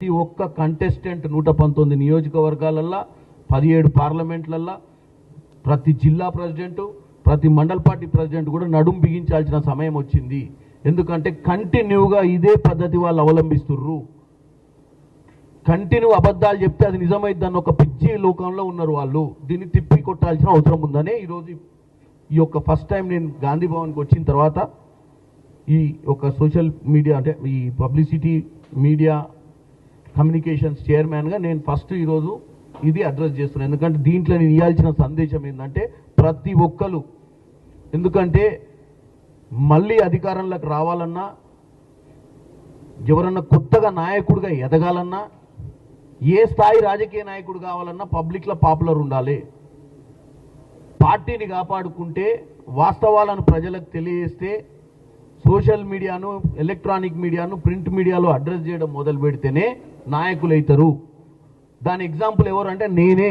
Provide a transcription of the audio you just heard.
ప్రతి ఒక్క కంటెస్టెంట్ 119 నియోజకవర్గాలల్లో 17 పార్లమెంట్లల్లో ప్రతి జిల్లా ప్రెసిడెంట్ ప్రతి మండల పార్టీ ప్రెసిడెంట్ కూడా నడుం బిగించాల్సిన సమయం వచ్చింది. ఎందుకంటే కంటిన్యూగా ఇదే పద్ధతి వాళ్ళు అవలంబిస్తుర్రు. కంటిన్యూ అబద్ధాలు చెప్తే అది నిజమైందన్న ఒక పిచ్చి లోకంలో ఉన్నారు వాళ్ళు. దీన్ని తిప్పి కొట్టాల్సిన అవసరం ఉందనే ఈరోజు ఈ యొక్క ఫస్ట్ టైం నేను గాంధీ భవన్కి వచ్చిన తర్వాత ఈ ఒక సోషల్ మీడియా అంటే ఈ పబ్లిసిటీ మీడియా కమ్యూనికేషన్స్ చైర్మన్గా నేను ఫస్ట్ ఈరోజు ఇది అడ్రస్ చేస్తున్నాను. ఎందుకంటే దీంట్లో నేను ఇవ్వాల్సిన సందేశం ఏంటంటే ప్రతి ఒక్కరు, ఎందుకంటే మళ్ళీ అధికారంలోకి రావాలన్నా ఎవరన్నా కొత్తగా నాయకుడిగా ఎదగాలన్నా ఏ స్థాయి రాజకీయ నాయకుడు కావాలన్నా పబ్లిక్లో పాపులర్ ఉండాలి. పార్టీని కాపాడుకుంటే వాస్తవాలను ప్రజలకు తెలియజేస్తే సోషల్ మీడియాను ఎలక్ట్రానిక్ మీడియాను ప్రింట్ మీడియాలో అడ్రస్ చేయడం మొదలు పెడితేనే నాయకులు అవుతారు. దాని ఎగ్జాంపుల్ ఎవరు అంటే నేనే.